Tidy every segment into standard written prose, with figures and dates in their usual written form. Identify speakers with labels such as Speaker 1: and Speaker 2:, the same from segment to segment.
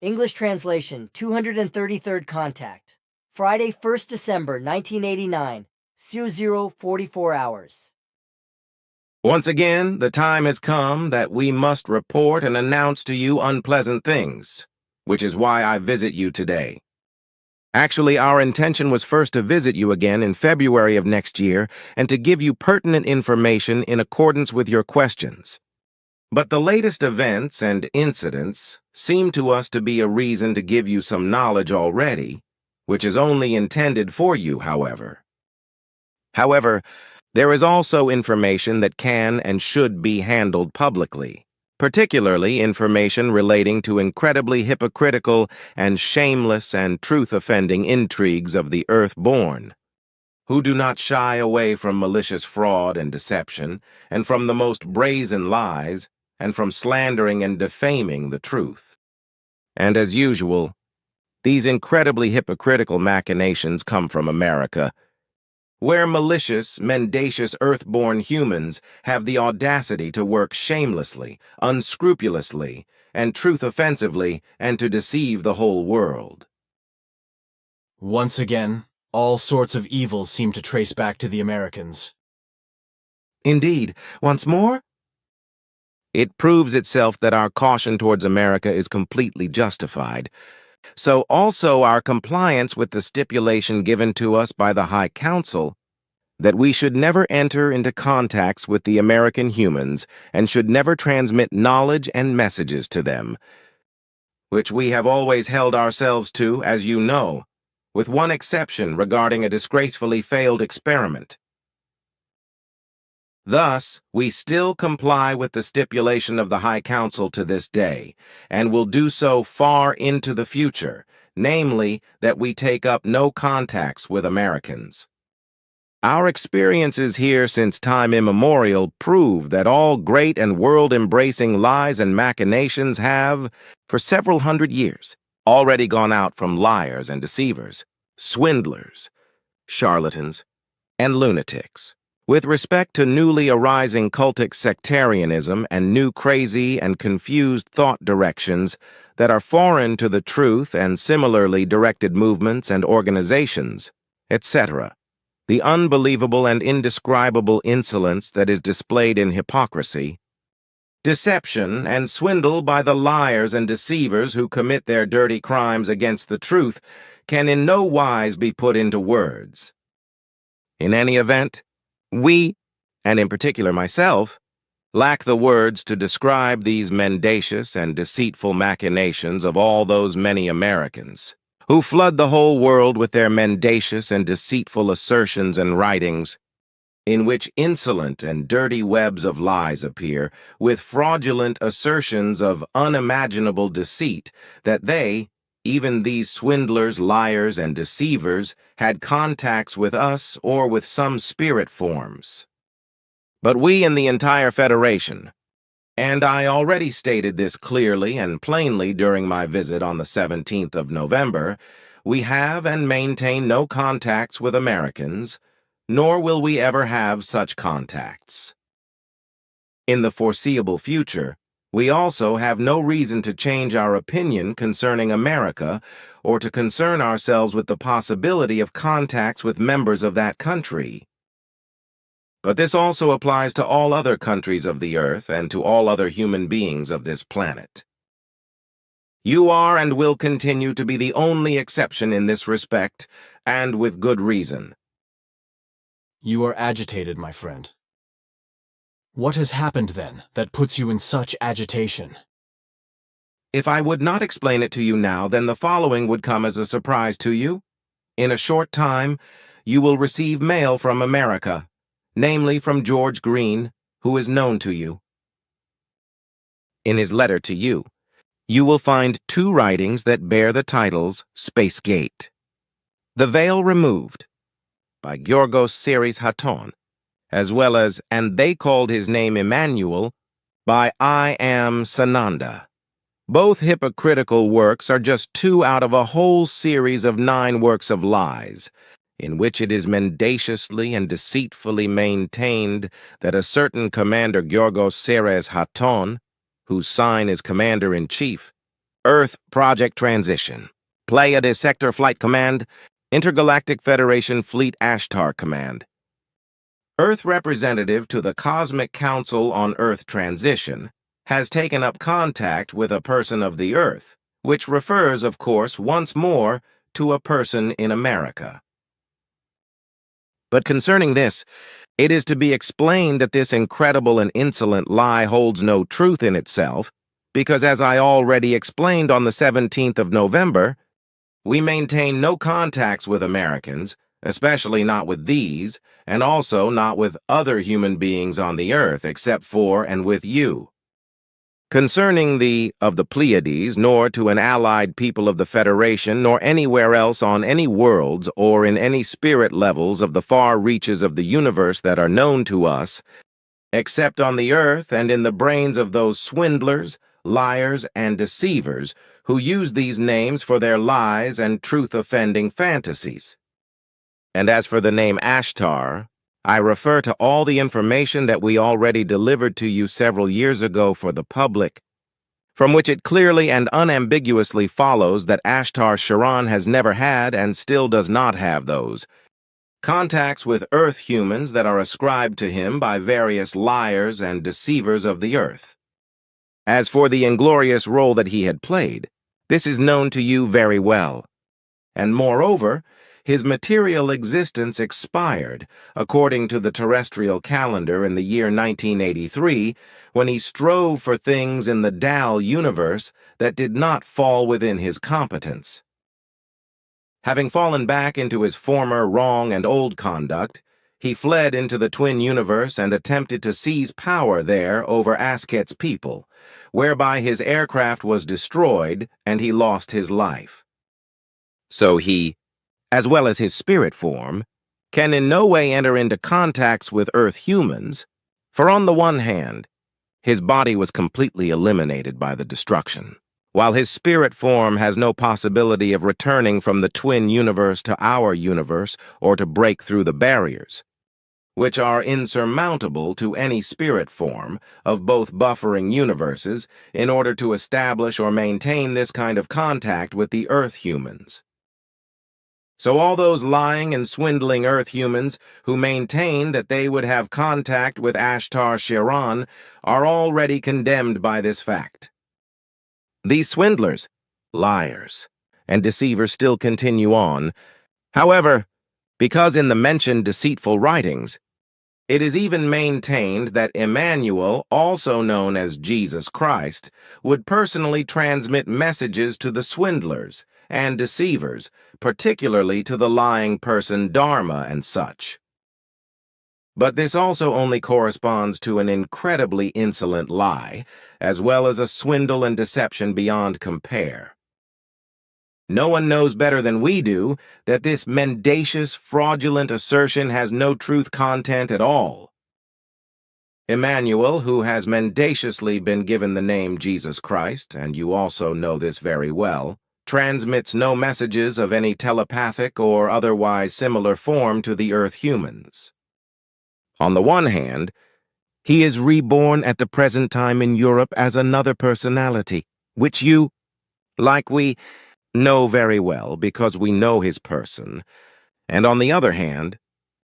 Speaker 1: English translation, 233rd contact. Friday, 1st December, 1989, 0044 hours.
Speaker 2: Once again, the time has come that we must report and announce to you unpleasant things, which is why I visit you today. Actually, our intention was first to visit you again in February of next year and to give you pertinent information in accordance with your questions. But the latest events and incidents seem to us to be a reason to give you some knowledge already, which is only intended for you, however. However, there is also information that can and should be handled publicly, particularly information relating to incredibly hypocritical and shameless and truth-offending intrigues of the earth-born, who do not shy away from malicious fraud and deception, and from the most brazen lies, and from slandering and defaming the truth. And as usual, these incredibly hypocritical machinations come from America, where malicious, mendacious earth-born humans have the audacity to work shamelessly, unscrupulously, and truth-offensively, and to deceive the whole world.
Speaker 3: Once again, all sorts of evils seem to trace back to the Americans.
Speaker 2: Indeed, once more? It proves itself that our caution towards America is completely justified. So also our compliance with the stipulation given to us by the High Council that we should never enter into contacts with the American humans and should never transmit knowledge and messages to them, which we have always held ourselves to, as you know, with one exception regarding a disgracefully failed experiment. Thus, we still comply with the stipulation of the High Council to this day, and will do so far into the future, namely, that we take up no contacts with Americans. Our experiences here since time immemorial prove that all great and world-embracing lies and machinations have, for several hundred years, already gone out from liars and deceivers, swindlers, charlatans, and lunatics. With respect to newly arising cultic sectarianism and new crazy and confused thought directions that are foreign to the truth and similarly directed movements and organizations, etc., the unbelievable and indescribable insolence that is displayed in hypocrisy, deception, and swindle by the liars and deceivers who commit their dirty crimes against the truth can in no wise be put into words. In any event, we, and in particular myself, lack the words to describe these mendacious and deceitful machinations of all those many Americans, who flood the whole world with their mendacious and deceitful assertions and writings, in which insolent and dirty webs of lies appear, with fraudulent assertions of unimaginable deceit, that they, even these swindlers, liars, and deceivers, had contacts with us or with some spirit forms. But we in the entire Federation, and I already stated this clearly and plainly during my visit on the 17th of November, we have and maintain no contacts with Americans, nor will we ever have such contacts. In the foreseeable future, we also have no reason to change our opinion concerning America or to concern ourselves with the possibility of contacts with members of that country. But this also applies to all other countries of the earth and to all other human beings of this planet. You are and will continue to be the only exception in this respect, and with good reason.
Speaker 3: You are agitated, my friend. What has happened, then, that puts you in such agitation?
Speaker 2: If I would not explain it to you now, then the following would come as a surprise to you. In a short time, you will receive mail from America, namely from George Green, who is known to you. In his letter to you, you will find two writings that bear the titles Space Gate. The Veil Removed, by Giorgos Series Haton, as well as And They Called His Name Emmanuel, by I Am Sananda. Both hypocritical works are just two out of a whole series of 9 works of lies, in which it is mendaciously and deceitfully maintained that a certain Commander Giorgos Seres Haton, whose sign is Commander-in-Chief, Earth Project Transition. Pleiades Sector Flight Command. Intergalactic Federation Fleet Ashtar Command. Earth representative to the Cosmic Council on Earth Transition has taken up contact with a person of the Earth, which refers, of course, once more to a person in America. But concerning this, it is to be explained that this incredible and insolent lie holds no truth in itself, because as I already explained on the 17th of November, we maintain no contacts with Americans, especially not with these, and also not with other human beings on the earth except for and with you. Concerning the Pleiades, nor to an allied people of the Federation, nor anywhere else on any worlds or in any spirit levels of the far reaches of the universe that are known to us, except on the earth and in the brains of those swindlers, liars, and deceivers who use these names for their lies and truth-offending fantasies. And as for the name Ashtar, I refer to all the information that we already delivered to you several years ago for the public, from which it clearly and unambiguously follows that Ashtar Sharan has never had and still does not have those contacts with Earth humans that are ascribed to him by various liars and deceivers of the Earth. As for the inglorious role that he had played, this is known to you very well. And moreover, his material existence expired, according to the terrestrial calendar in the year 1983, when he strove for things in the Dal universe that did not fall within his competence. Having fallen back into his former wrong and old conduct, he fled into the twin universe and attempted to seize power there over Asket's people, whereby his aircraft was destroyed and he lost his life. So he, as well as his spirit form, can in no way enter into contacts with Earth humans, for on the one hand, his body was completely eliminated by the destruction, while his spirit form has no possibility of returning from the twin universe to our universe or to break through the barriers, which are insurmountable to any spirit form of both buffering universes in order to establish or maintain this kind of contact with the Earth humans. So all those lying and swindling Earth humans who maintain that they would have contact with Ashtar Sharan are already condemned by this fact. These swindlers, liars, and deceivers still continue on. However, because in the mentioned deceitful writings, it is even maintained that Emmanuel, also known as Jesus Christ, would personally transmit messages to the swindlers and deceivers, particularly to the lying person Dharma and such. But this also only corresponds to an incredibly insolent lie, as well as a swindle and deception beyond compare. No one knows better than we do that this mendacious, fraudulent assertion has no truth content at all. Emmanuel, who has mendaciously been given the name Jesus Christ, and you also know this very well, transmits no messages of any telepathic or otherwise similar form to the Earth humans. On the one hand, he is reborn at the present time in Europe as another personality, which you, like we, know very well because we know his person, and on the other hand,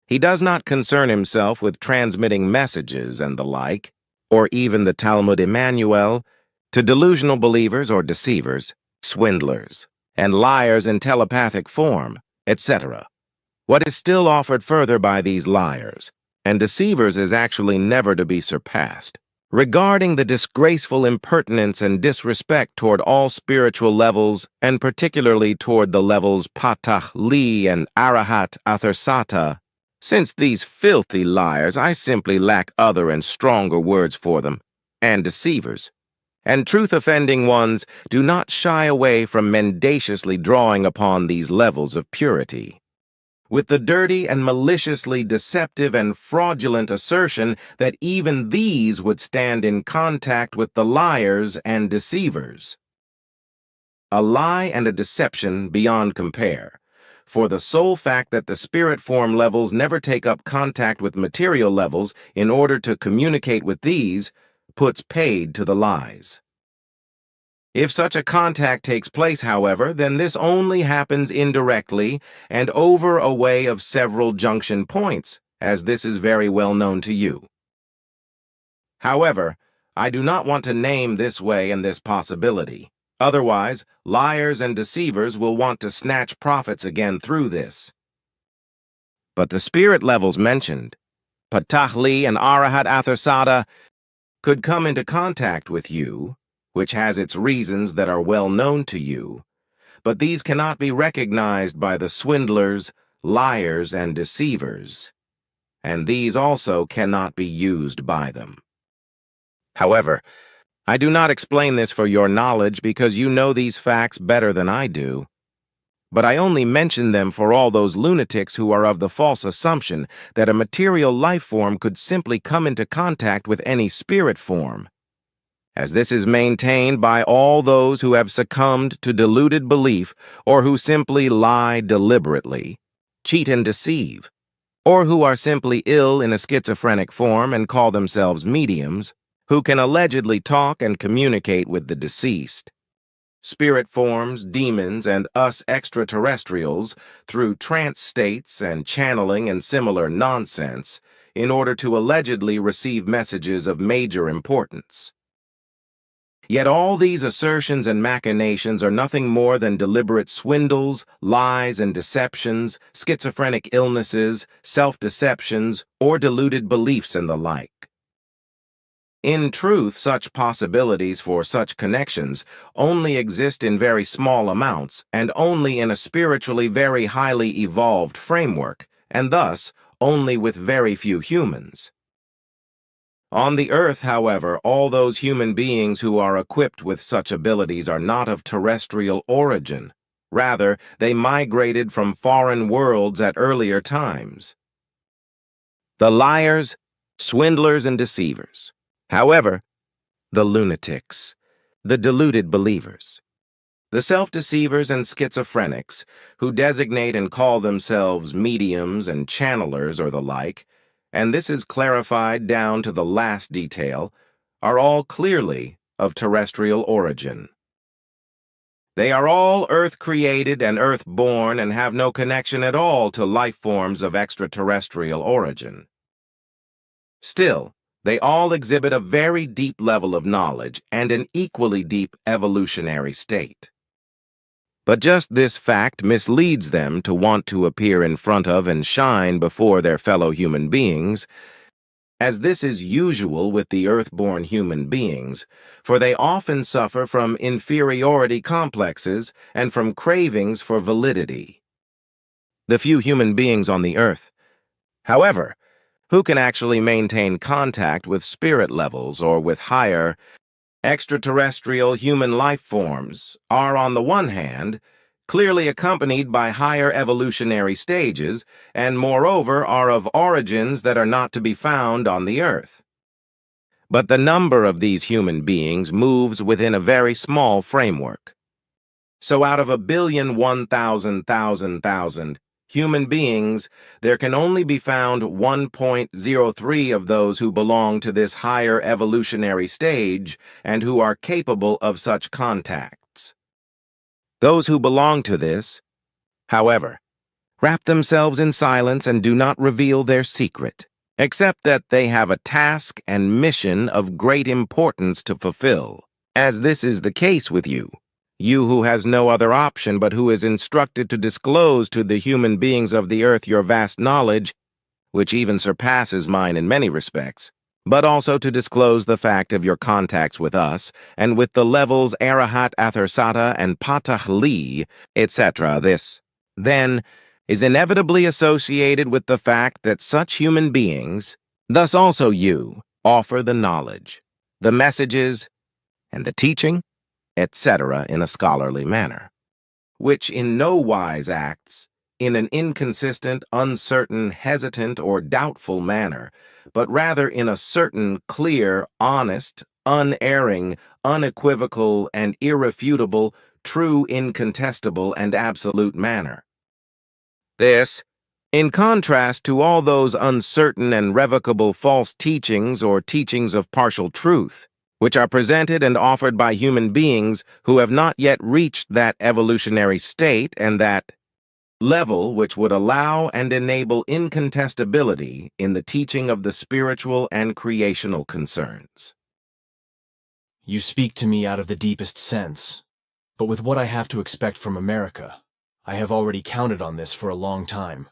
Speaker 2: he does not concern himself with transmitting messages and the like, or even the Talmud Emmanuel, to delusional believers or deceivers, swindlers, and liars in telepathic form, etc. What is still offered further by these liars and deceivers is actually never to be surpassed. Regarding the disgraceful impertinence and disrespect toward all spiritual levels, and particularly toward the levels Patach Li and Arahat Athersata, since these filthy liars, I simply lack other and stronger words for them, and deceivers, and truth-offending ones do not shy away from mendaciously drawing upon these levels of purity, with the dirty and maliciously deceptive and fraudulent assertion that even these would stand in contact with the liars and deceivers. A lie and a deception beyond compare, for the sole fact that the spirit form levels never take up contact with material levels in order to communicate with these, puts paid to the lies. If such a contact takes place, however, then this only happens indirectly and over a way of several junction points, as this is very well known to you. However, I do not want to name this way and this possibility. Otherwise, liars and deceivers will want to snatch profits again through this. But the spirit levels mentioned, Patahli and Arahat Athersata, could come into contact with you, which has its reasons that are well known to you, but these cannot be recognized by the swindlers, liars, and deceivers, and these also cannot be used by them. However, I do not explain this for your knowledge because you know these facts better than I do. But I only mention them for all those lunatics who are of the false assumption that a material life form could simply come into contact with any spirit form, as this is maintained by all those who have succumbed to deluded belief or who simply lie deliberately, cheat and deceive, or who are simply ill in a schizophrenic form and call themselves mediums, who can allegedly talk and communicate with the deceased, spirit forms, demons, and us extraterrestrials through trance states and channeling and similar nonsense in order to allegedly receive messages of major importance. Yet all these assertions and machinations are nothing more than deliberate swindles, lies and deceptions, schizophrenic illnesses, self-deceptions, or deluded beliefs and the like. In truth, such possibilities for such connections only exist in very small amounts and only in a spiritually very highly evolved framework, and thus only with very few humans. On the earth, however, all those human beings who are equipped with such abilities are not of terrestrial origin. Rather, they migrated from foreign worlds at earlier times. The liars, swindlers, and deceivers. However, the lunatics, the deluded believers, the self-deceivers and schizophrenics, who designate and call themselves mediums and channelers or the like, and this is clarified down to the last detail, are all clearly of terrestrial origin. They are all Earth-created and Earth-born and have no connection at all to life forms of extraterrestrial origin. Still, they all exhibit a very deep level of knowledge and an equally deep evolutionary state. But just this fact misleads them to want to appear in front of and shine before their fellow human beings, as this is usual with the earth-born human beings, for they often suffer from inferiority complexes and from cravings for validity. The few human beings on the earth, however, who can actually maintain contact with spirit levels or with higher, extraterrestrial human life forms are, on the one hand, clearly accompanied by higher evolutionary stages and, moreover, are of origins that are not to be found on the earth. But the number of these human beings moves within a very small framework. So out of 1,000,000,000,000 human beings, there can only be found 1.03 of those who belong to this higher evolutionary stage and who are capable of such contacts. Those who belong to this, however, wrap themselves in silence and do not reveal their secret, except that they have a task and mission of great importance to fulfill, as this is the case with you. You who has no other option but who is instructed to disclose to the human beings of the earth your vast knowledge, which even surpasses mine in many respects, but also to disclose the fact of your contacts with us and with the levels Arahat Athersata and Patahli, etc. This, then, is inevitably associated with the fact that such human beings, thus also you, offer the knowledge, the messages, and the teaching, etc. in a scholarly manner, which in no wise acts in an inconsistent, uncertain, hesitant, or doubtful manner, but rather in a certain, clear, honest, unerring, unequivocal, and irrefutable, true, incontestable, and absolute manner. This, in contrast to all those uncertain and revocable false teachings or teachings of partial truth, which are presented and offered by human beings who have not yet reached that evolutionary state and that level which would allow and enable incontestability in the teaching of the spiritual and creational concerns.
Speaker 3: You speak to me out of the deepest sense, but with what I have to expect from America, I have already counted on this for a long time.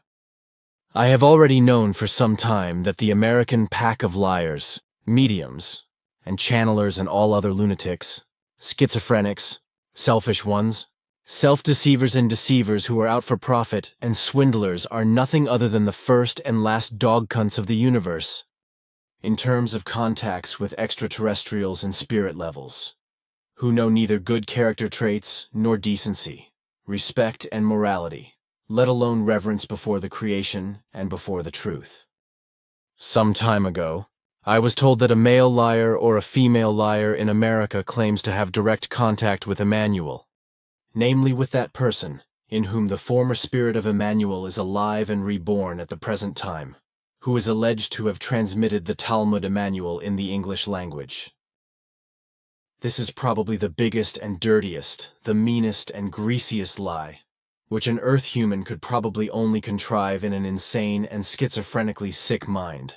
Speaker 3: I have already known for some time that the American pack of liars, mediums, and channelers and all other lunatics, schizophrenics, selfish ones, self-deceivers and deceivers who are out for profit, and swindlers are nothing other than the first and last dog cunts of the universe, in terms of contacts with extraterrestrials and spirit levels, who know neither good character traits nor decency, respect and morality, let alone reverence before the creation and before the truth. Some time ago, I was told that a male liar or a female liar in America claims to have direct contact with Emmanuel, namely with that person in whom the former spirit of Emmanuel is alive and reborn at the present time, who is alleged to have transmitted the Talmud Emmanuel in the English language. This is probably the biggest and dirtiest, the meanest and greasiest lie, which an Earth human could probably only contrive in an insane and schizophrenically sick mind.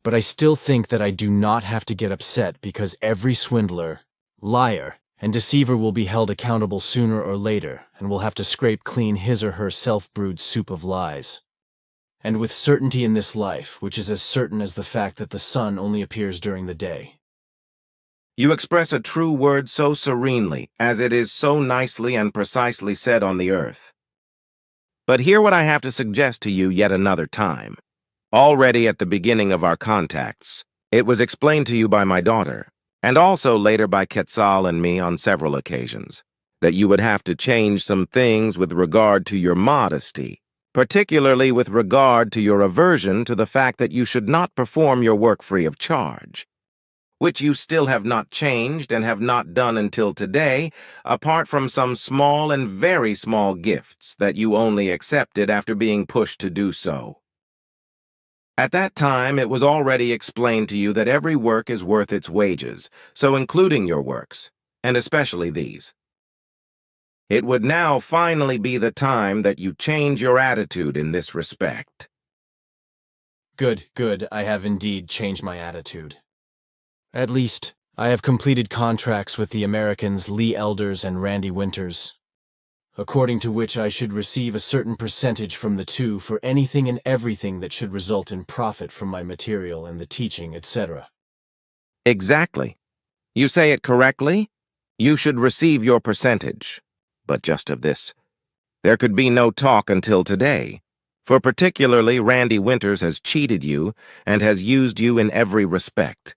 Speaker 3: But I still think that I do not have to get upset because every swindler, liar, and deceiver will be held accountable sooner or later and will have to scrape clean his or her self-brewed soup of lies. And with certainty in this life, which is as certain as the fact that the sun only appears during the day.
Speaker 2: You express a true word so serenely, as it is so nicely and precisely said on the earth. But hear what I have to suggest to you yet another time. Already at the beginning of our contacts, it was explained to you by my daughter, and also later by Quetzal and me on several occasions, that you would have to change some things with regard to your modesty, particularly with regard to your aversion to the fact that you should not perform your work free of charge, which you still have not changed and have not done until today, apart from some small and very small gifts that you only accepted after being pushed to do so. At that time, it was already explained to you that every work is worth its wages, so including your works, and especially these. It would now finally be the time that you change your attitude in this respect.
Speaker 3: Good, I have indeed changed my attitude. At least, I have completed contracts with the Americans Lee Elders and Randy Winters, according to which I should receive a certain percentage from the two for anything and everything that should result in profit from my material and the teaching, etc.
Speaker 2: Exactly. You say it correctly. You should receive your percentage. But just of this, there could be no talk until today, for particularly Randy Winters has cheated you and has used you in every respect.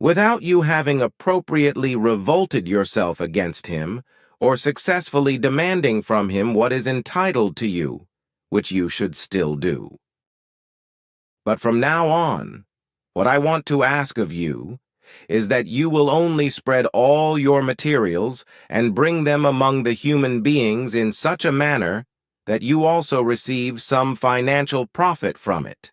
Speaker 2: Without you having appropriately revolted yourself against him, or successfully demanding from him what is entitled to you, which you should still do. But from now on, what I want to ask of you is that you will only spread all your materials and bring them among the human beings in such a manner that you also receive some financial profit from it.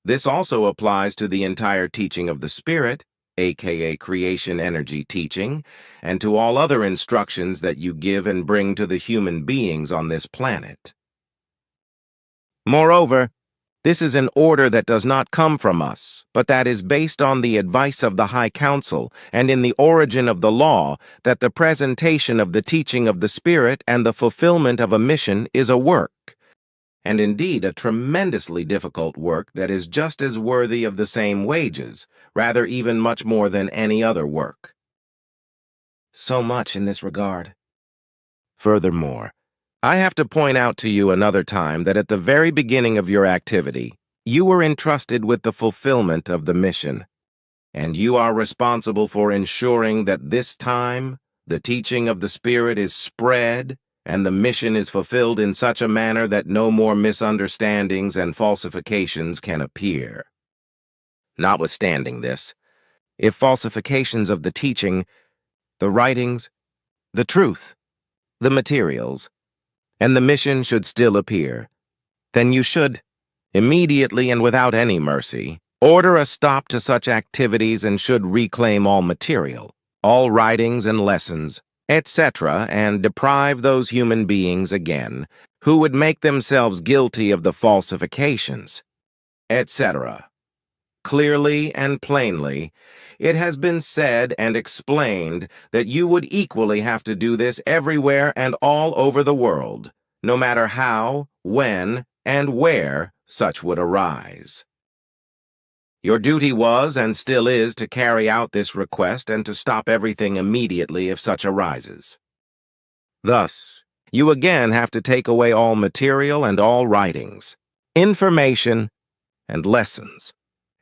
Speaker 2: This also applies to the entire teaching of the Spirit, aka creation energy teaching, and to all other instructions that you give and bring to the human beings on this planet. Moreover, this is an order that does not come from us, but that is based on the advice of the High Council and in the origin of the law that the presentation of the teaching of the Spirit and the fulfillment of a mission is a work, and indeed a tremendously difficult work that is just as worthy of the same wages, rather even much more than any other work. So much in this regard. Furthermore, I have to point out to you another time that at the very beginning of your activity, you were entrusted with the fulfillment of the mission, and you are responsible for ensuring that this time the teaching of the Spirit is spread and the mission is fulfilled in such a manner that no more misunderstandings and falsifications can appear. Notwithstanding this, if falsifications of the teaching, the writings, the truth, the materials, and the mission should still appear, then you should, immediately and without any mercy, order a stop to such activities and should reclaim all material, all writings and lessons, etc., and deprive those human beings again who would make themselves guilty of the falsifications, etc. Clearly and plainly, it has been said and explained that you would equally have to do this everywhere and all over the world, no matter how, when, and where such would arise. Your duty was and still is to carry out this request and to stop everything immediately if such arises. Thus, you again have to take away all material and all writings, information, and lessons,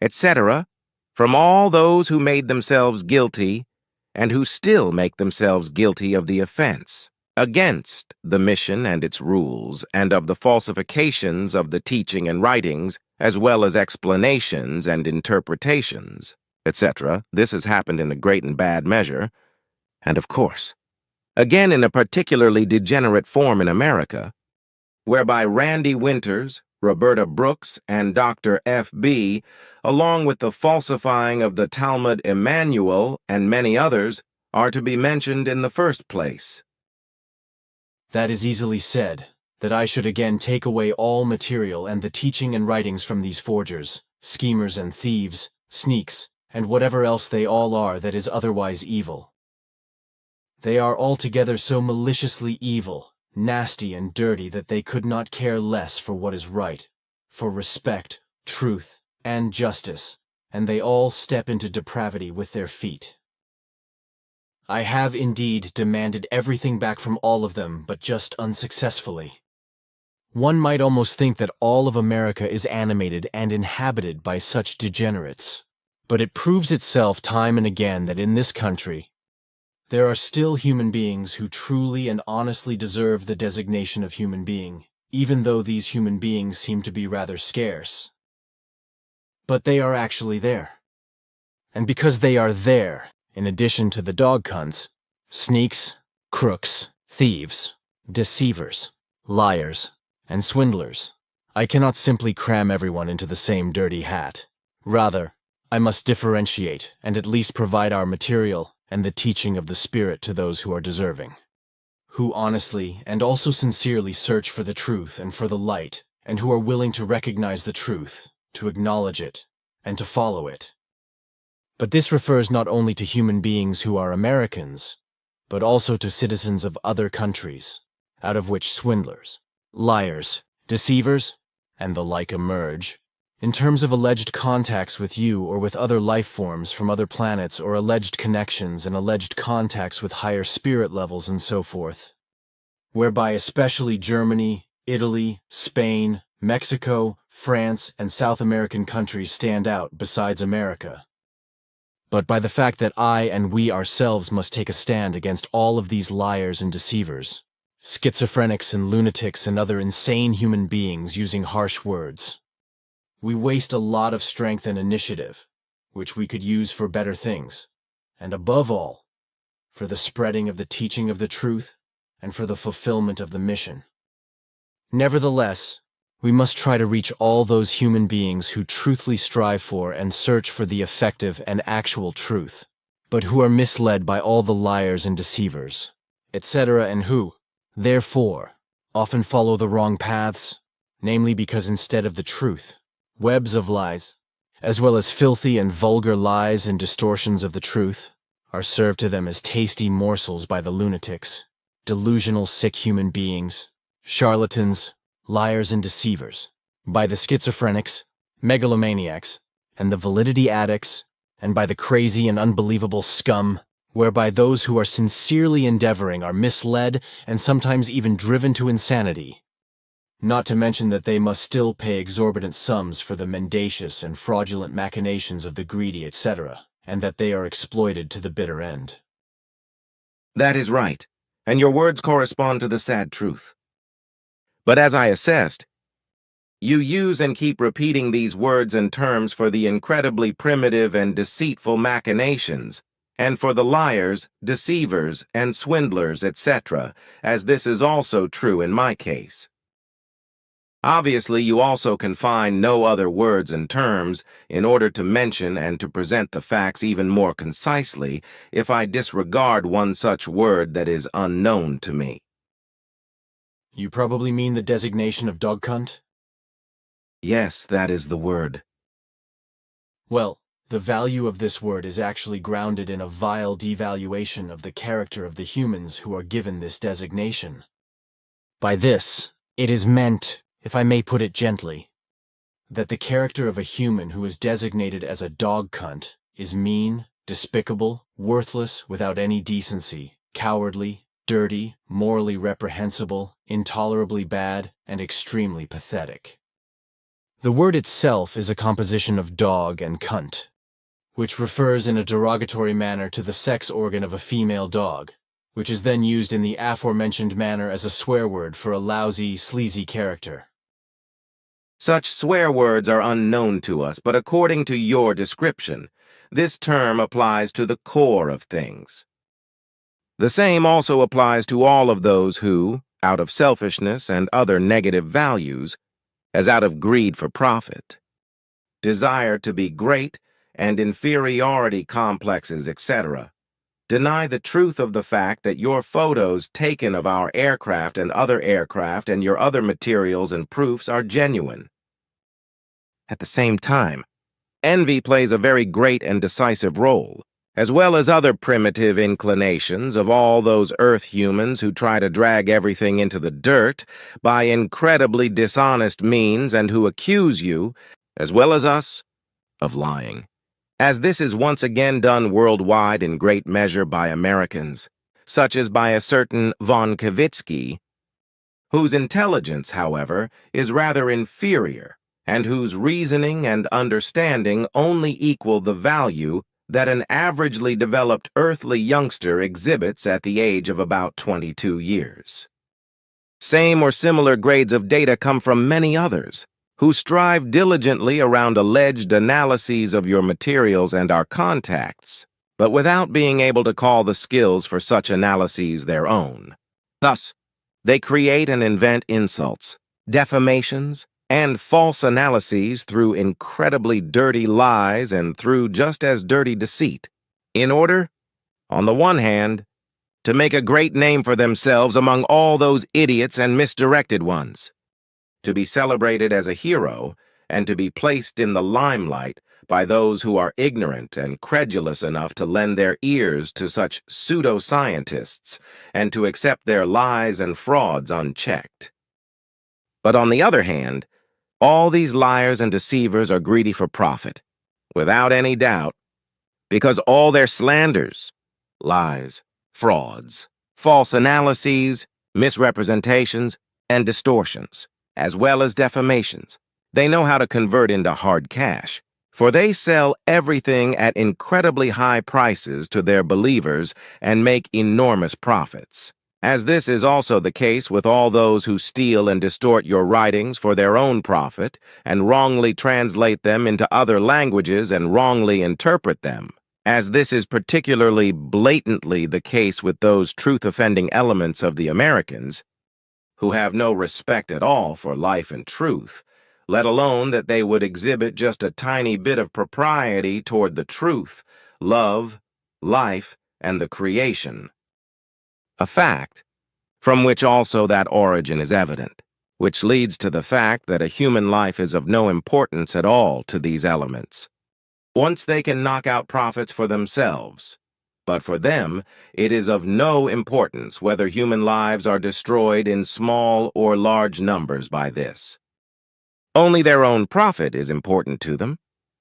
Speaker 2: etc., from all those who made themselves guilty and who still make themselves guilty of the offense against the mission and its rules and of the falsifications of the teaching and writings, as well as explanations and interpretations, etc. This has happened in a great and bad measure, and of course, again in a particularly degenerate form in America, whereby Randy Winters, Roberta Brooks, and Dr. F.B., along with the falsifying of the Talmud Emmanuel and many others, are to be mentioned in the first place.
Speaker 3: That is easily said, that I should again take away all material and the teaching and writings from these forgers, schemers and thieves, sneaks, and whatever else they all are that is otherwise evil. They are altogether so maliciously evil, nasty and dirty that they could not care less for what is right, for respect, truth, and justice, and they all step into depravity with their feet. I have indeed demanded everything back from all of them, but just unsuccessfully. One might almost think that all of America is animated and inhabited by such degenerates. But it proves itself time and again that in this country, there are still human beings who truly and honestly deserve the designation of human being, even though these human beings seem to be rather scarce. But they are actually there. And because they are there, in addition to the dog cunts, sneaks, crooks, thieves, deceivers, liars, and swindlers, I cannot simply cram everyone into the same dirty hat. Rather, I must differentiate and at least provide our material and the teaching of the Spirit to those who are deserving, who honestly and also sincerely search for the truth and for the light, and who are willing to recognize the truth, to acknowledge it, and to follow it. But this refers not only to human beings who are Americans, but also to citizens of other countries, out of which swindlers, liars, deceivers, and the like emerge, in terms of alleged contacts with you or with other life forms from other planets, or alleged connections and alleged contacts with higher spirit levels and so forth, whereby especially Germany, Italy, Spain, Mexico, France, and South American countries stand out besides America. But by the fact that I and we ourselves must take a stand against all of these liars and deceivers, schizophrenics and lunatics and other insane human beings using harsh words, we waste a lot of strength and initiative, which we could use for better things, and above all, for the spreading of the teaching of the truth and for the fulfillment of the mission. Nevertheless, we must try to reach all those human beings who truthfully strive for and search for the effective and actual truth, but who are misled by all the liars and deceivers, etc., and who, therefore, often follow the wrong paths, namely because instead of the truth, webs of lies, as well as filthy and vulgar lies and distortions of the truth, are served to them as tasty morsels by the lunatics, delusional sick human beings, charlatans, liars and deceivers, by the schizophrenics, megalomaniacs, and the validity addicts, and by the crazy and unbelievable scum, whereby those who are sincerely endeavoring are misled and sometimes even driven to insanity. Not to mention that they must still pay exorbitant sums for the mendacious and fraudulent machinations of the greedy, etc., and that they are exploited to the bitter end.
Speaker 2: That is right, and your words correspond to the sad truth. But as I assessed, you use and keep repeating these words and terms for the incredibly primitive and deceitful machinations, and for the liars, deceivers, and swindlers, etc., as this is also true in my case. Obviously, you also can find no other words and terms in order to mention and to present the facts even more concisely if I disregard one such word that is unknown to me.
Speaker 3: You probably mean the designation of dog cunt?
Speaker 2: Yes, that is the word.
Speaker 3: Well, the value of this word is actually grounded in a vile devaluation of the character of the humans who are given this designation. By this, it is meant, if I may put it gently, that the character of a human who is designated as a dog cunt is mean, despicable, worthless, without any decency, cowardly, dirty, morally reprehensible, intolerably bad, and extremely pathetic. The word itself is a composition of dog and cunt, which refers in a derogatory manner to the sex organ of a female dog, which is then used in the aforementioned manner as a swear word for a lousy, sleazy character.
Speaker 2: Such swear words are unknown to us, but according to your description, this term applies to the core of things. The same also applies to all of those who, out of selfishness and other negative values, as out of greed for profit, desire to be great and inferiority complexes, etc., deny the truth of the fact that your photos taken of our aircraft and other aircraft and your other materials and proofs are genuine. At the same time, envy plays a very great and decisive role, as well as other primitive inclinations of all those Earth humans who try to drag everything into the dirt by incredibly dishonest means and who accuse you, as well as us, of lying. As this is once again done worldwide in great measure by Americans, such as by a certain von Kavitsky, whose intelligence, however, is rather inferior, and whose reasoning and understanding only equal the value that an averagely developed earthly youngster exhibits at the age of about 22 years. Same or similar grades of data come from many others, who strive diligently around alleged analyses of your materials and our contacts, but without being able to call the skills for such analyses their own. Thus, they create and invent insults, defamations, and false analyses through incredibly dirty lies and through just as dirty deceit, in order, on the one hand, to make a great name for themselves among all those idiots and misdirected ones, to be celebrated as a hero, and to be placed in the limelight by those who are ignorant and credulous enough to lend their ears to such pseudo-scientists and to accept their lies and frauds unchecked. But on the other hand, all these liars and deceivers are greedy for profit, without any doubt, because all their slanders, lies, frauds, false analyses, misrepresentations, and distortions, as well as defamations, they know how to convert into hard cash, for they sell everything at incredibly high prices to their believers and make enormous profits. As this is also the case with all those who steal and distort your writings for their own profit and wrongly translate them into other languages and wrongly interpret them, as this is particularly blatantly the case with those truth-offending elements of the Americans, who have no respect at all for life and truth, let alone that they would exhibit just a tiny bit of propriety toward the truth, love, life, and the creation. A fact from which also that origin is evident, which leads to the fact that a human life is of no importance at all to these elements. Once they can knock out profits for themselves, but for them it is of no importance whether human lives are destroyed in small or large numbers by this. Only their own profit is important to them,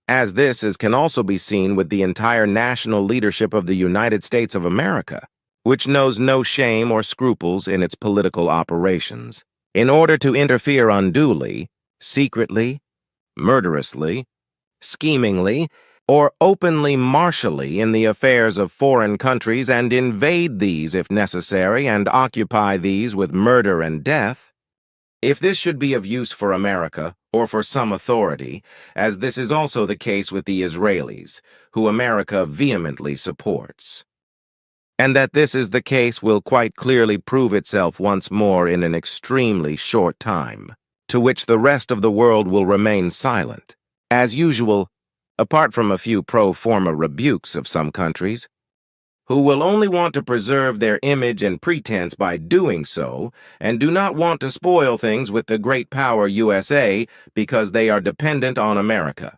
Speaker 2: as this can also be seen with the entire national leadership of the United States of America, which knows no shame or scruples in its political operations, in order to interfere unduly, secretly, murderously, schemingly, or openly martially in the affairs of foreign countries and invade these if necessary and occupy these with murder and death. If this should be of use for America or for some authority, as this is also the case with the Israelis, who America vehemently supports. And that this is the case will quite clearly prove itself once more in an extremely short time. to which the rest of the world will remain silent. As usual, apart from a few pro forma rebukes of some countries, who will only want to preserve their image and pretense by doing so, and do not want to spoil things with the great power USA because they are dependent on America.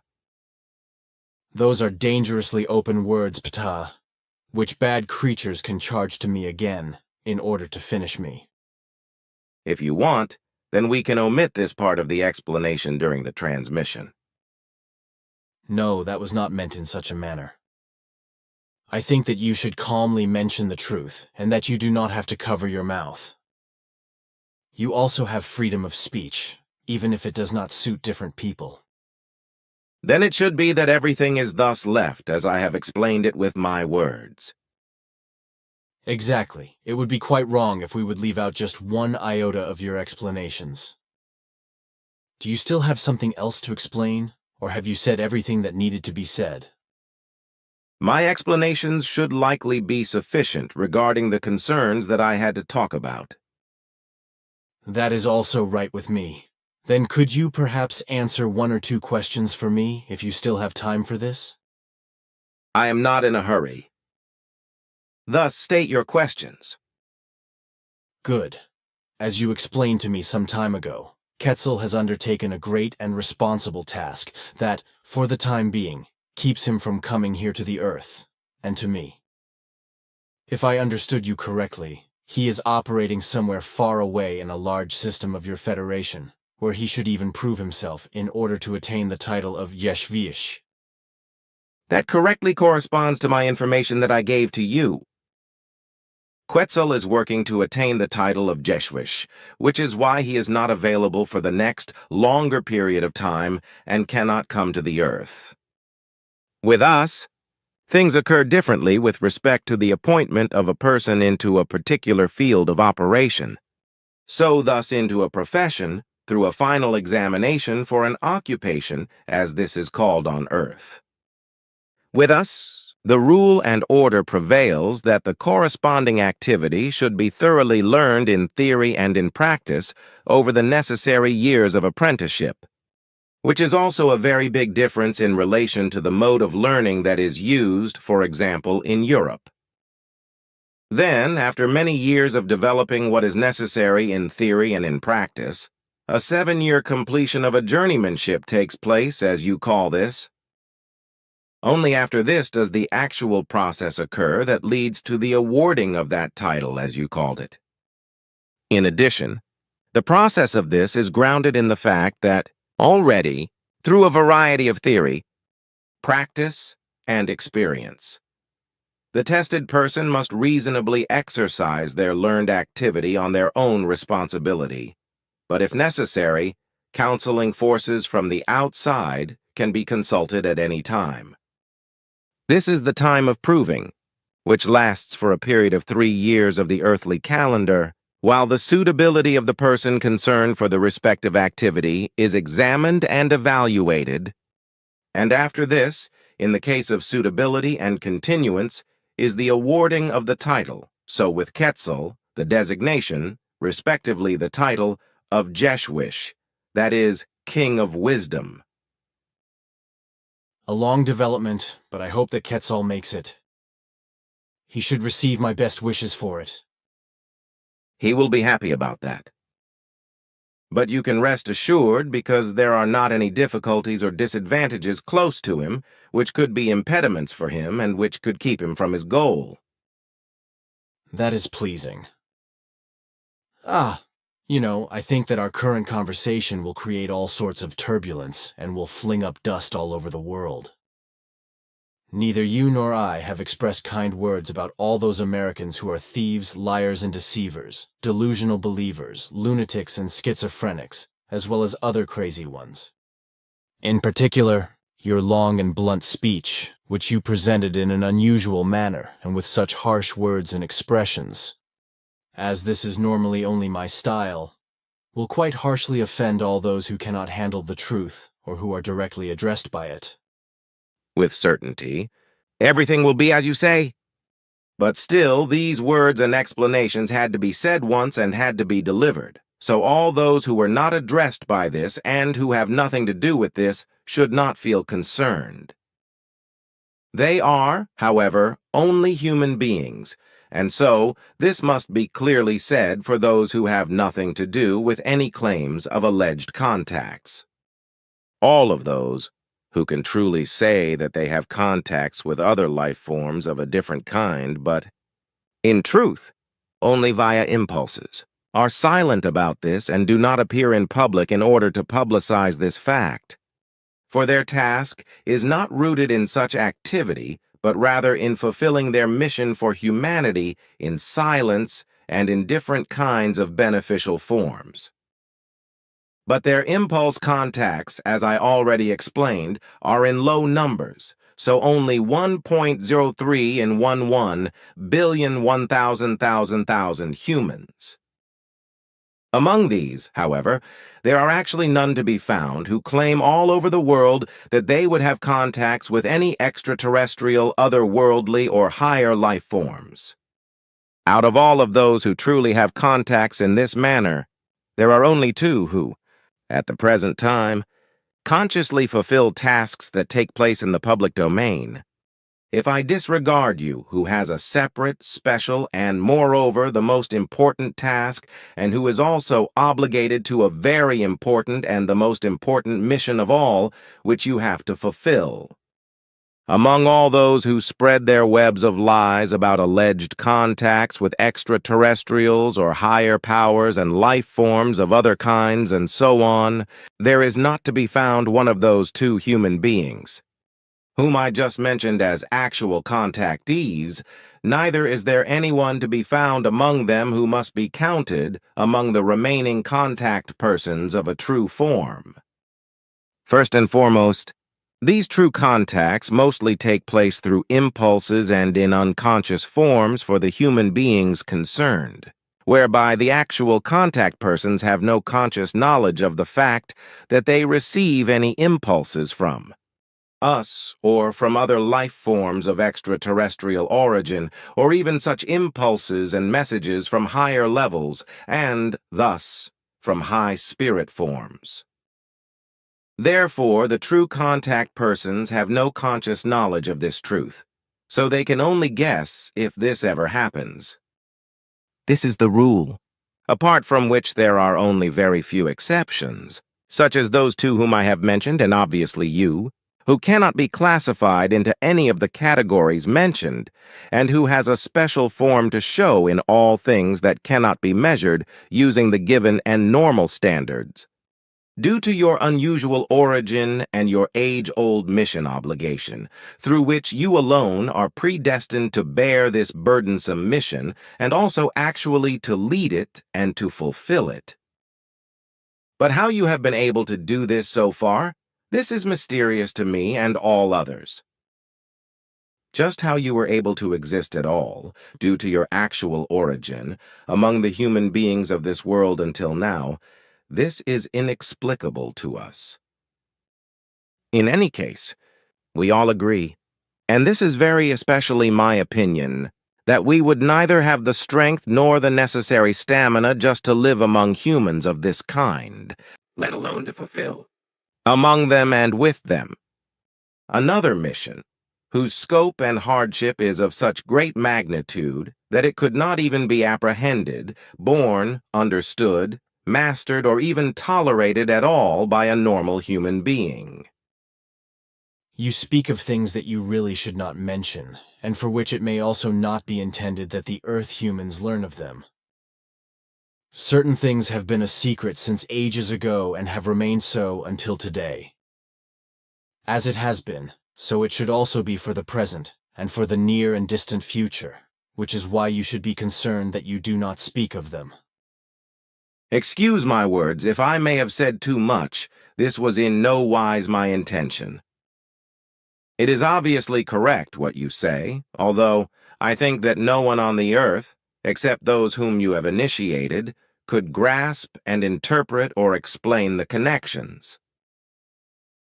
Speaker 3: Those are dangerously open words, Ptah, which bad creatures can charge to me again in order to finish me.
Speaker 2: If you want, then we can omit this part of the explanation during the transmission.
Speaker 3: No, that was not meant in such a manner. I think that you should calmly mention the truth, and that you do not have to cover your mouth. You also have freedom of speech, even if it does not suit different people.
Speaker 2: Then it should be that everything is thus left as I have explained it with my words.
Speaker 3: Exactly. It would be quite wrong if we would leave out just one iota of your explanations. Do you still have something else to explain, or have you said everything that needed to be said?
Speaker 2: My explanations should likely be sufficient regarding the concerns that I had to talk about.
Speaker 3: That is also right with me. Then could you perhaps answer one or two questions for me, if you still have time for this?
Speaker 2: I am not in a hurry. Thus, state your questions.
Speaker 3: Good. As you explained to me some time ago, Quetzal has undertaken a great and responsible task that, for the time being, keeps him from coming here to the Earth, and to me. If I understood you correctly, he is operating somewhere far away in a large system of your Federation, where he should even prove himself in order to attain the title of Yeshvish.
Speaker 2: That correctly corresponds to my information that I gave to you. Quetzal is working to attain the title of Jeshwish, which is why he is not available for the next, longer period of time and cannot come to the Earth. With us, things occur differently with respect to the appointment of a person into a particular field of operation, so thus into a profession through a final examination for an occupation, as this is called on Earth. With us, the rule and order prevails that the corresponding activity should be thoroughly learned in theory and in practice over the necessary years of apprenticeship, which is also a very big difference in relation to the mode of learning that is used, for example, in Europe. Then, after many years of developing what is necessary in theory and in practice, a 7-year completion of a journeymanship takes place, as you call this. Only after this does the actual process occur that leads to the awarding of that title, as you called it. In addition, the process of this is grounded in the fact that, already, through a variety of theory, practice, and experience, the tested person must reasonably exercise their learned activity on their own responsibility, but if necessary, counseling forces from the outside can be consulted at any time. This is the time of proving, which lasts for a period of 3 years of the earthly calendar, while the suitability of the person concerned for the respective activity is examined and evaluated, and after this, in the case of suitability and continuance, is the awarding of the title, so with Quetzal, the designation, respectively the title, of Jeshwish, that is, King of Wisdom.
Speaker 3: A long development, but I hope that Quetzal makes it. He should receive my best wishes for it.
Speaker 2: He will be happy about that. But you can rest assured because there are not any difficulties or disadvantages close to him which could be impediments for him and which could keep him from his goal.
Speaker 3: That is pleasing. I think that our current conversation will create all sorts of turbulence and will fling up dust all over the world. Neither you nor I have expressed kind words about all those Americans who are thieves, liars, and deceivers, delusional believers, lunatics, and schizophrenics, as well as other crazy ones. In particular, your long and blunt speech, which you presented in an unusual manner and with such harsh words and expressions, as this is normally only my style, will quite harshly offend all those who cannot handle the truth or who are directly addressed by it.
Speaker 2: With certainty, everything will be as you say. But still, these words and explanations had to be said once and had to be delivered. So all those who were not addressed by this and who have nothing to do with this should not feel concerned. They are, however, only human beings, and so this must be clearly said for those who have nothing to do with any claims of alleged contacts. All of those who can truly say that they have contacts with other life forms of a different kind, but, in truth, only via impulses, are silent about this and do not appear in public in order to publicize this fact. For their task is not rooted in such activity, but rather in fulfilling their mission for humanity in silence and in different kinds of beneficial forms. But their impulse contacts, as I already explained, are in low numbers, so only 1.03 in 11 billion 1,000,000 humans. Among these, however, there are actually none to be found who claim all over the world that they would have contacts with any extraterrestrial, otherworldly, or higher life forms. Out of all of those who truly have contacts in this manner, there are only two who, at the present time, consciously fulfill tasks that take place in the public domain. If I disregard you, who has a separate, special, and moreover the most important task, and who is also obligated to a very important and the most important mission of all, which you have to fulfill. Among all those who spread their webs of lies about alleged contacts with extraterrestrials or higher powers and life forms of other kinds and so on, there is not to be found one of those two human beings, whom I just mentioned as actual contactees. Neither is there anyone to be found among them who must be counted among the remaining contact persons of a true form. First and foremost, these true contacts mostly take place through impulses and in unconscious forms for the human beings concerned, whereby the actual contact persons have no conscious knowledge of the fact that they receive any impulses from us, or from other life forms of extraterrestrial origin, or even such impulses and messages from higher levels, and, thus, from high spirit forms. Therefore, the true contact persons have no conscious knowledge of this truth, so they can only guess if this ever happens. This is the rule, apart from which there are only very few exceptions, such as those two whom I have mentioned and obviously you, who cannot be classified into any of the categories mentioned, and who has a special form to show in all things that cannot be measured using the given and normal standards. Due to your unusual origin and your age-old mission obligation, through which you alone are predestined to bear this burdensome mission and also actually to lead it and to fulfill it. But how you have been able to do this so far, this is mysterious to me and all others. Just how you were able to exist at all, due to your actual origin, among the human beings of this world until now, this is inexplicable to us. In any case, we all agree, and this is very especially my opinion, that we would neither have the strength nor the necessary stamina just to live among humans of this kind, let alone to fulfill, among them and with them, another mission, whose scope and hardship is of such great magnitude that it could not even be apprehended, borne, understood, mastered, or even tolerated at all by a normal human being.
Speaker 3: You speak of things that you really should not mention, and for which it may also not be intended that the Earth humans learn of them. Certain things have been a secret since ages ago and have remained so until today. As it has been, so it should also be for the present and for the near and distant future, which is why you should be concerned that you do not speak of them.
Speaker 2: Excuse my words, if I may have said too much, this was in no wise my intention. It is obviously correct what you say, although I think that no one on the earth, except those whom you have initiated, could grasp and interpret or explain the connections.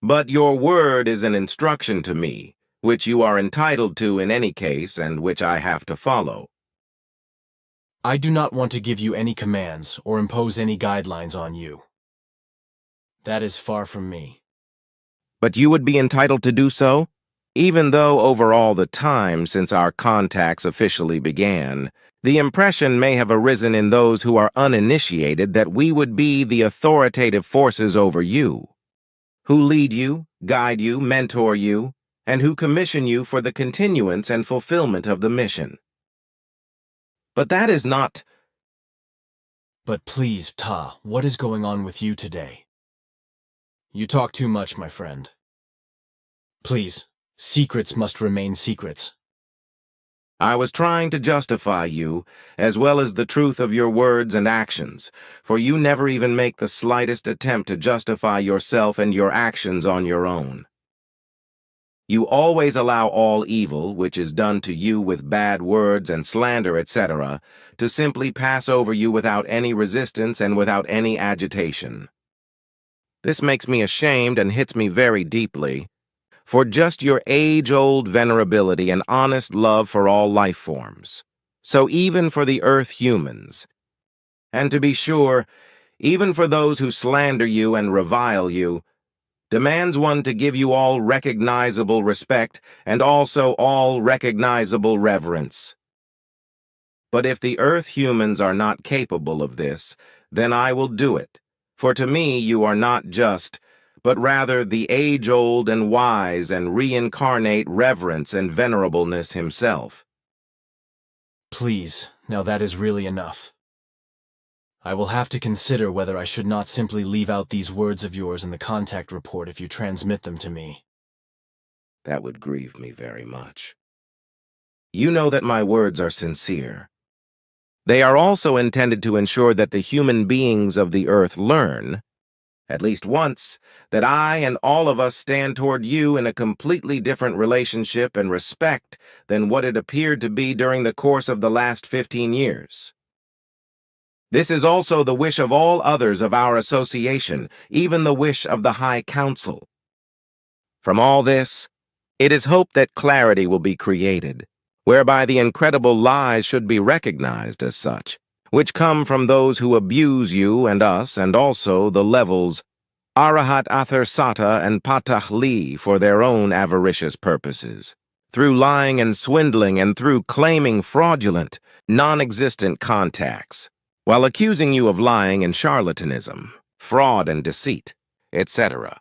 Speaker 2: But your word is an instruction to me, which you are entitled to in any case and which I have to follow.
Speaker 3: I do not want to give you any commands or impose any guidelines on you. That is far from me.
Speaker 2: But you would be entitled to do so? Even though over all the time since our contacts officially began, the impression may have arisen in those who are uninitiated that we would be the authoritative forces over you, who lead you, guide you, mentor you, and who commission you for the continuance and fulfillment of the mission. But that is not...
Speaker 3: But please, Ta, what is going on with you today? You talk too much, my friend. Please, secrets must remain secrets.
Speaker 2: I was trying to justify you, as well as the truth of your words and actions, for you never even make the slightest attempt to justify yourself and your actions on your own. You always allow all evil, which is done to you with bad words and slander, etc., to simply pass over you without any resistance and without any agitation. This makes me ashamed and hits me very deeply, for just your age-old venerability and honest love for all life forms. So even for the Earth humans, and to be sure, even for those who slander you and revile you, demands one to give you all recognizable respect and also all recognizable reverence. But if the Earth humans are not capable of this, then I will do it, for to me you are not just, but rather the age-old and wise and reincarnate reverence and venerableness himself.
Speaker 3: Please, now that is really enough. I will have to consider whether I should not simply leave out these words of yours in the contact report if you transmit them to me.
Speaker 2: That would grieve me very much. You know that my words are sincere. They are also intended to ensure that the human beings of the Earth learn, at least once, that I and all of us stand toward you in a completely different relationship and respect than what it appeared to be during the course of the last 15 years. This is also the wish of all others of our association, even the wish of the High Council. From all this, it is hoped that clarity will be created, whereby the incredible lies should be recognized as such, which come from those who abuse you and us, and also the levels Arahat Athersata and Patah Li for their own avaricious purposes, through lying and swindling and through claiming fraudulent, non-existent contacts, while accusing you of lying and charlatanism, fraud and deceit, etc.,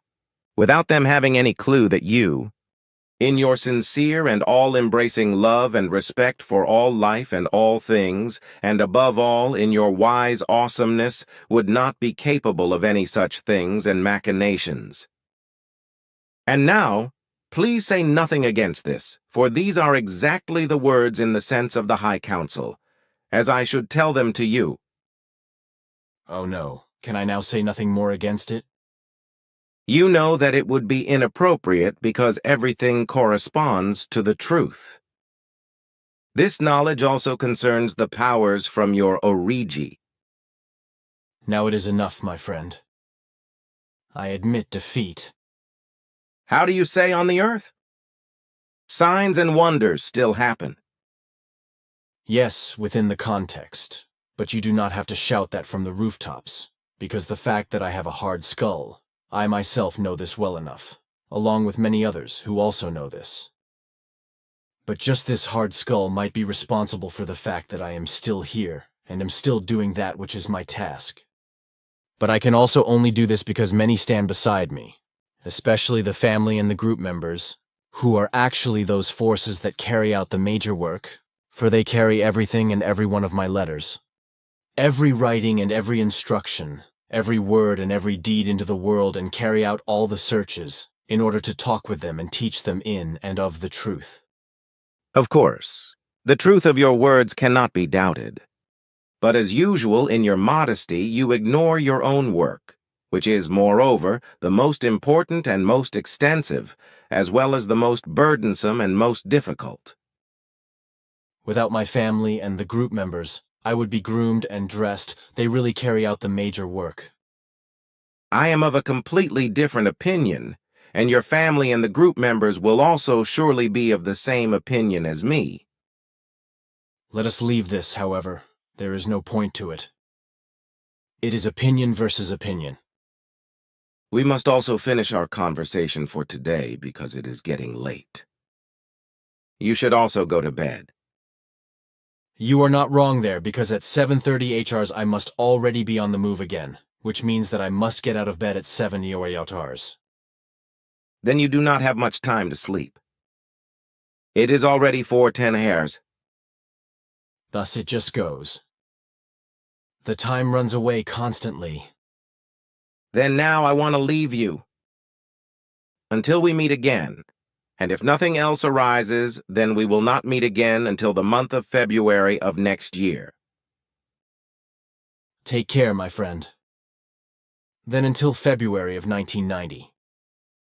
Speaker 2: without them having any clue that you, in your sincere and all-embracing love and respect for all life and all things, and above all in your wise awesomeness, would not be capable of any such things and machinations. And now, please say nothing against this, for these are exactly the words in the sense of the High Council, as I should tell them to you.
Speaker 3: Oh no, can I now say nothing more against it?
Speaker 2: You know that it would be inappropriate because everything corresponds to the truth. This knowledge also concerns the powers from your origi.
Speaker 3: Now it is enough, my friend. I admit defeat.
Speaker 2: How do you say on the Earth? Signs and wonders still happen.
Speaker 3: Yes, within the context, but you do not have to shout that from the rooftops, because the fact that I have a hard skull, I myself know this well enough, along with many others who also know this. But just this hard skull might be responsible for the fact that I am still here, and am still doing that which is my task. But I can also only do this because many stand beside me, especially the family and the group members, who are actually those forces that carry out the major work, for they carry everything and every one of my letters. Every writing and every instruction, every word and every deed into the world, and carry out all the searches, in order to talk with them and teach them in and of the truth.
Speaker 2: Of course, the truth of your words cannot be doubted. But as usual in your modesty, you ignore your own work, which is, moreover, the most important and most extensive, as well as the most burdensome and most difficult.
Speaker 3: Without my family and the group members, I would be groomed and dressed. They really carry out the major work.
Speaker 2: I am of a completely different opinion, and your family and the group members will also surely be of the same opinion as me.
Speaker 3: Let us leave this, however, There is no point to it. It is opinion versus opinion.
Speaker 2: We must also finish our conversation for today because it is getting late. You should also go to bed.
Speaker 3: You are not wrong there, because at 7:30 HRs I must already be on the move again, which means that I must get out of bed at 7 EOALTARs.
Speaker 2: Then you do not have much time to sleep. It is already 4:10 hairs.
Speaker 3: Thus it just goes. The time runs away constantly.
Speaker 2: Then now I want to leave you. Until we meet again. And if nothing else arises, then we will not meet again until the month of February of next year.
Speaker 3: Take care, my friend. Then until February of 1990.